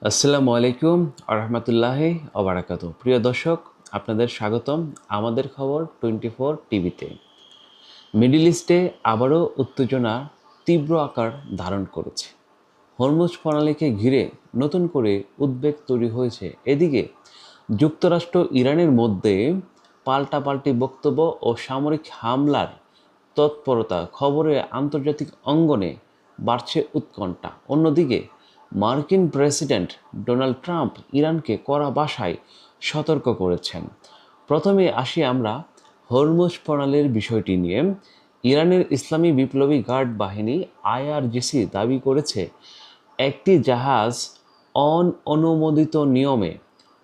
আসসালামু আলাইকুম আরহামতুল্লাহি অবরাকাতু। প্রিয় দর্শক, আপনাদের স্বাগতম আমাদের খবর 24 টিভিতে। মিডল ইস্টে আবারও উত্তেজনা তীব্র আকার ধারণ করেছে। হরমুজ প্রণালীকে ঘিরে নতুন করে উদ্বেগ তৈরি হয়েছে। এদিকে যুক্তরাষ্ট্র ইরানের মধ্যে পাল্টাপাল্টি বক্তব্য ও সামরিক হামলার তৎপরতা খবরে আন্তর্জাতিক অঙ্গনে বাড়ছে উৎকণ্ঠা। অন্যদিকে মার্কিন প্রেসিডেন্ট ডোনাল্ড ট্রাম্প ইরানকে কড়া ভাষায় সতর্ক করেছেন। প্রথমে আসি আমরা হরমুজ প্রণালীর বিষয়টি নিয়ে। ইরানের ইসলামী বিপ্লবী গার্ড বাহিনী আইআরজিসি দাবি করেছে একটি জাহাজ অনুমোদিত নিয়মে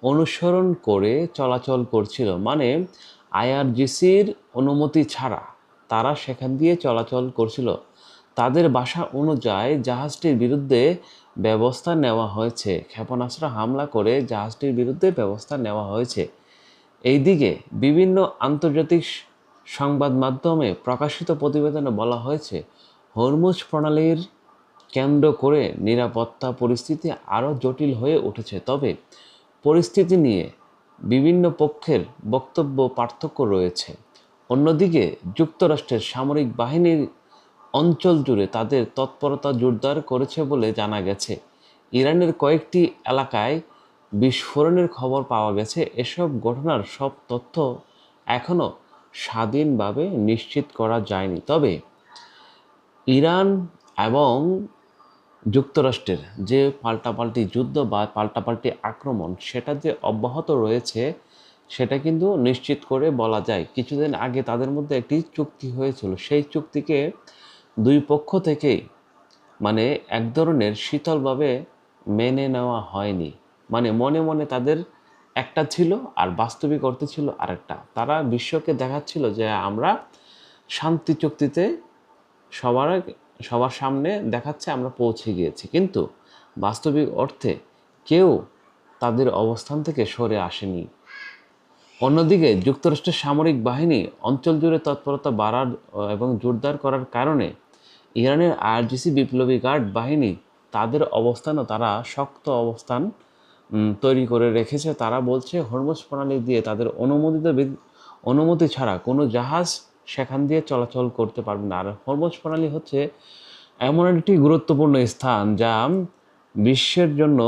অনুসরণ করে চলাচল করছিল, মানে আইআরজিসির অনুমতি ছাড়া তারা সেখান দিয়ে চলাচল করছিল। তাদের ভাষা অনুযায়ী জাহাজটির বিরুদ্ধে ব্যবস্থা নেওয়া হয়েছে, ক্ষেপণাস্ত্র হামলা করে জাহাজটির বিরুদ্ধে ব্যবস্থা নেওয়া হয়েছে। এইদিকে বিভিন্ন আন্তর্জাতিক সংবাদ মাধ্যমে প্রকাশিত প্রতিবেদনে বলা হয়েছে হরমুজ প্রণালীর কেন্দ্র করে নিরাপত্তা পরিস্থিতি আরও জটিল হয়ে উঠেছে। তবে পরিস্থিতি নিয়ে বিভিন্ন পক্ষের বক্তব্য পার্থক্য রয়েছে। অন্যদিকে যুক্তরাষ্ট্রের সামরিক বাহিনীর অঞ্চল জুড়ে তাদের তৎপরতা জোরদার করেছে বলে জানা গেছে। ইরানের কয়েকটি এলাকায় বিস্ফোরণের খবর পাওয়া গেছে। এসব ঘটনার সব তথ্য এখনও স্বাধীনভাবে নিশ্চিত করা যায়নি। তবে ইরান এবং যুক্তরাষ্ট্রের যে পাল্টাপাল্টি যুদ্ধ বা পাল্টাপাল্টি আক্রমণ সেটা যে অব্যাহত রয়েছে সেটা কিন্তু নিশ্চিত করে বলা যায়। কিছুদিন আগে তাদের মধ্যে একটি চুক্তি হয়েছিল, সেই চুক্তিকে দুই পক্ষ থেকেই মানে এক ধরনের শীতলভাবে মেনে নেওয়া হয়নি। মানে মনে মনে তাদের একটা ছিল আর বাস্তবিক অর্থে ছিল আরেকটা। তারা বিশ্বকে দেখাচ্ছিল যে আমরা শান্তি চুক্তিতে সবার সবার সামনে দেখাচ্ছে আমরা পৌঁছে গিয়েছি, কিন্তু বাস্তবিক অর্থে কেউ তাদের অবস্থান থেকে সরে আসেনি। অন্যদিকে যুক্তরাষ্ট্রের সামরিক বাহিনী অঞ্চল জুড়ে তৎপরতা বাড়ার এবং জোরদার করার কারণে ইরানের আইআরজিসি বিপ্লবী গার্ড বাহিনী তাদের অবস্থানও তারা শক্ত অবস্থান তৈরি করে রেখেছে। তারা বলছে হরমুজ প্রণালী দিয়ে তাদের অনুমতি ছাড়া কোনো জাহাজ সেখান দিয়ে চলাচল করতে পারবে না। আর হরমুজ প্রণালী হচ্ছে এমন একটি গুরুত্বপূর্ণ স্থান যা বিশ্বের জন্য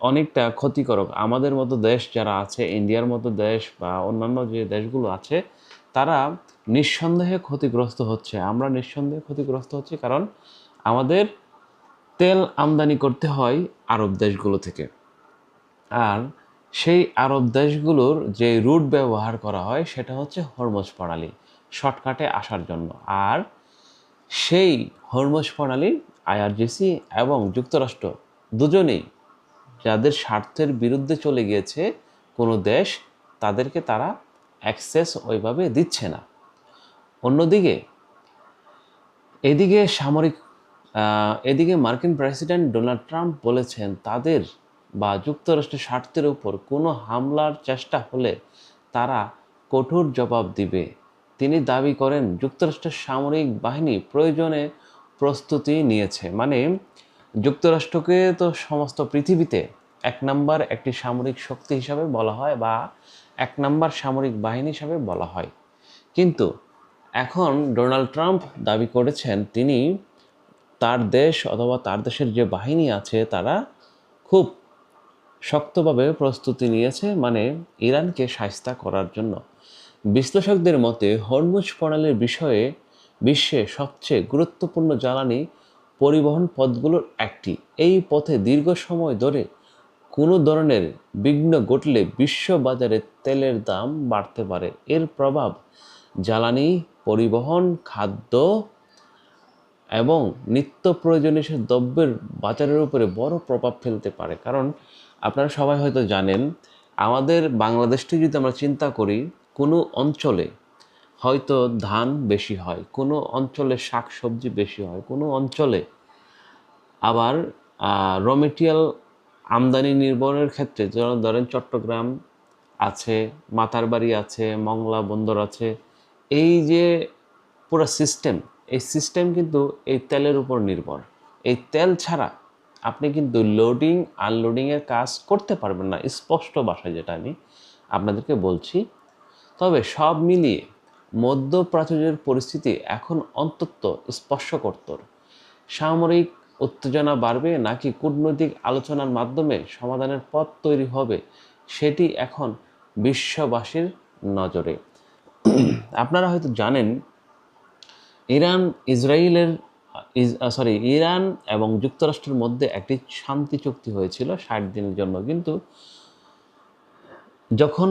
অনেকটা ক্ষতিকারক। আমাদের মতো দেশ যারা আছে, ইন্ডিয়ার মতো দেশ বা অন্যান্য যে দেশগুলো আছে, তারা নিঃসন্দেহে ক্ষতিগ্রস্ত হচ্ছে। আমরা নিঃসন্দেহে ক্ষতিগ্রস্ত হচ্ছি কারণ আমাদের তেল আমদানি করতে হয় আরব দেশগুলো থেকে। আর সেই আরব দেশগুলোর যে রুট ব্যবহার করা হয় সেটা হচ্ছে হরমুজ প্রণালী, শর্টকাটে আসার জন্য। আর সেই হরমুজ প্রণালী আইআরজিসি এবং যুক্তরাষ্ট্র দুজনেই যাদের স্বার্থের বিরুদ্ধে চলে গিয়েছে কোনো দেশ, তাদেরকে তারা অ্যাক্সেস ওইভাবে দিচ্ছে না। অন্যদিকে এদিকে এদিকে মার্কিন প্রেসিডেন্ট ডোনাল্ড ট্রাম্প বলেছেন তাদের বা যুক্তরাষ্ট্রের স্বার্থের উপর কোনো হামলার চেষ্টা হলে তারা কঠোর জবাব দিবে। তিনি দাবি করেন যুক্তরাষ্ট্রের সামরিক বাহিনী প্রয়োজনে প্রস্তুতি নিয়েছে। মানে যুক্তরাষ্ট্রকে তো সমস্ত পৃথিবীতে এক নাম্বার একটি সামরিক শক্তি হিসাবে বলা হয় বা এক নাম্বার সামরিক বাহিনী হিসাবে বলা হয়। কিন্তু এখন ডোনাল্ড ট্রাম্প দাবি করেছেন তিনি তার দেশ অথবা তার দেশের যে বাহিনী আছে তারা খুব শক্তভাবে প্রস্তুতি নিয়েছে, মানে ইরানকে শায়েস্তা করার জন্য। বিশ্লেষকদের মতে হরমুজ প্রণালীর বিষয়ে বিশ্বে সবচেয়ে গুরুত্বপূর্ণ জ্বালানি পরিবহন পথগুলোর একটি। এই পথে দীর্ঘ সময় ধরে কোনো ধরনের বিঘ্ন ঘটলে বিশ্ব বাজারে তেলের দাম বাড়তে পারে। এর প্রভাব জ্বালানি, পরিবহন, খাদ্য এবং নিত্য প্রয়োজনীয় দ্রব্যের বাজারের উপরে বড় প্রভাব ফেলতে পারে। কারণ আপনারা সবাই হয়তো জানেন, আমাদের বাংলাদেশটি যদি আমরা চিন্তা করি, কোনো অঞ্চলে হয়তো ধান বেশি হয়, কোনো অঞ্চলে শাকসবজি বেশি হয়, কোনো অঞ্চলে আবার র মেটেরিয়াল আমদানি নির্ভরের ক্ষেত্রে ধরেন চট্টগ্রাম আছে, মাতারবাড়ি আছে, মংলা বন্দর আছে। এই যে পুরো সিস্টেম, এই সিস্টেম কিন্তু এই তেলের উপর নির্ভর। এই তেল ছাড়া আপনি কিন্তু লোডিং আনলোডিংয়ের কাজ করতে পারবেন না, স্পষ্ট ভাষায় যেটা আমি আপনাদেরকে বলছি। তবে সব মিলিয়ে মধ্যপ্রাচ্যের পরিস্থিতি এখন অন্তত স্পর্শকাতর। সামরিক উত্তেজনা বাড়বে নাকি কূটনৈতিক আলোচনার মাধ্যমে সমাধানের পথ তৈরি হবে, সেটি এখন বিশ্ববাসীর নজরে। আপনারা হয়তো জানেন ইরান এবং যুক্তরাষ্ট্রের মধ্যে একটি শান্তি চুক্তি হয়েছিল 60 দিনের জন্য। কিন্তু যখন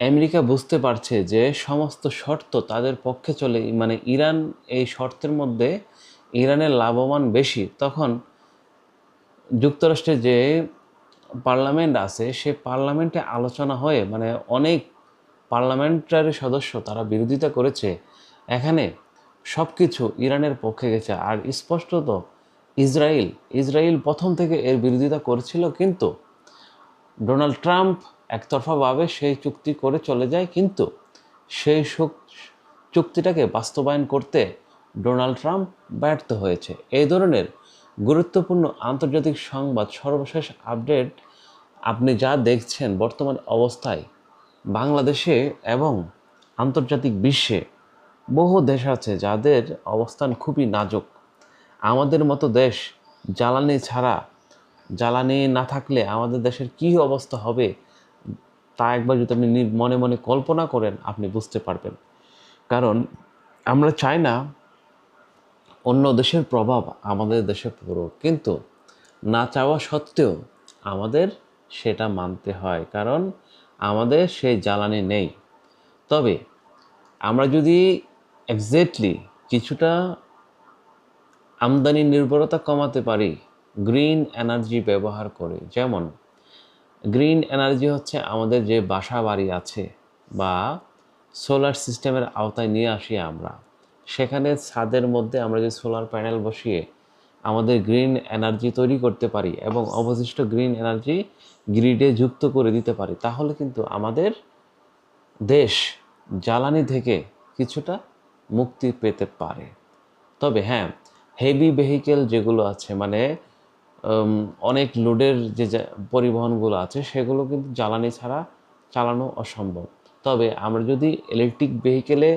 আমেরিকা বুঝতে পারছে যে সমস্ত শর্ত তাদের পক্ষে চলে, মানে ইরান এই শর্তের মধ্যে ইরানের লাভবান বেশি, তখন যুক্তরাষ্ট্রের যে পার্লামেন্ট আছে সে পার্লামেন্টে আলোচনা হয়ে মানে অনেক পার্লামেন্টারি সদস্য তারা বিরোধিতা করেছে। এখানে সব কিছু ইরানের পক্ষে গেছে। আর স্পষ্টত ইসরায়েল প্রথম থেকে এর বিরোধিতা করেছিল, কিন্তু ডোনাল্ড ট্রাম্প একতরফাভাবে সেই চুক্তি করে চলে যায়। কিন্তু সেই চুক্তিটাকে বাস্তবায়ন করতে ডোনাল্ড ট্রাম্প ব্যর্থ হয়েছে। এই ধরনের গুরুত্বপূর্ণ আন্তর্জাতিক সংবাদ, সর্বশেষ আপডেট আপনি যা দেখছেন বর্তমান অবস্থায় বাংলাদেশে এবং আন্তর্জাতিক বিশ্বে বহু দেশ আছে যাদের অবস্থান খুবই নাজুক। আমাদের মতো দেশ জ্বালানি না থাকলে আমাদের দেশের কী অবস্থা হবে তা একবার যদি আপনি মনে মনে কল্পনা করেন আপনি বুঝতে পারবেন। কারণ আমরা চাই না অন্য দেশের প্রভাব আমাদের দেশে পড়ুক, কিন্তু না চাওয়া সত্ত্বেও আমাদের সেটা মানতে হয়, কারণ আমাদের সেই জ্বালানি নেই। তবে আমরা যদি এক্স্যাক্টলি কিছুটা আমদানি নির্ভরতা কমাতে পারি গ্রিন এনার্জি ব্যবহার করে, যেমন গ্রিন এনার্জি হচ্ছে আমাদের যে বাসা বাড়ি আছে বা সোলার সিস্টেমের আওতায় নিয়ে আসি আমরা, সেখানে ছাদের মধ্যে আমরা যে সোলার প্যানেল বসিয়ে আমাদের গ্রিন এনার্জি তৈরি করতে পারি এবং অবশিষ্ট গ্রিন এনার্জি গ্রিডে যুক্ত করে দিতে পারি, তাহলে কিন্তু আমাদের দেশ জ্বালানি থেকে কিছুটা মুক্তি পেতে পারে। তবে হ্যাঁ, হেভি ভেহিকেল যেগুলো আছে, মানে অনেক লোডের যে পরিবহনগুলো আছে সেগুলো কিন্তু জ্বালানি ছাড়া চালানো অসম্ভব। তবে আমরা যদি ইলেকট্রিক ভেহিকেলে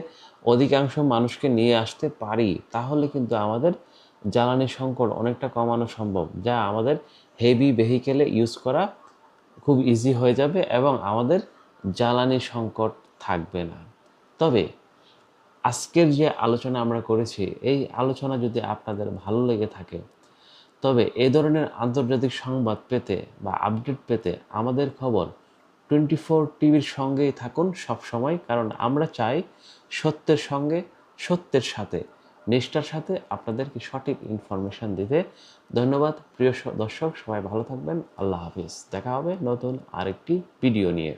অধিকাংশ মানুষকে নিয়ে আসতে পারি তাহলে কিন্তু আমাদের জ্বালানি সংকট অনেকটা কমানো সম্ভব, যা আমাদের হেভি ভেহিকেলে ইউজ করা খুব ইজি হয়ে যাবে এবং আমাদের জ্বালানি সংকট থাকবে না। তবে আজকের যে আলোচনা আমরা করেছি এই আলোচনা যদি আপনাদের ভালো লেগে থাকে তবে এই ধরনের আন্তর্জাতিক সংবাদ পেতে বা আপডেট পেতে আমাদের খবর 24 টিভির সঙ্গেই থাকুন সব সময়, কারণ আমরা চাই সত্যের সঙ্গে সত্যের সাথে নিষ্ঠার সাথে আপনাদেরকে সঠিক ইনফরমেশন দিতে। ধন্যবাদ প্রিয় দর্শক, সবাই ভালো থাকবেন। আল্লাহ হাফিজ। দেখা হবে নতুন আরেকটি ভিডিও নিয়ে।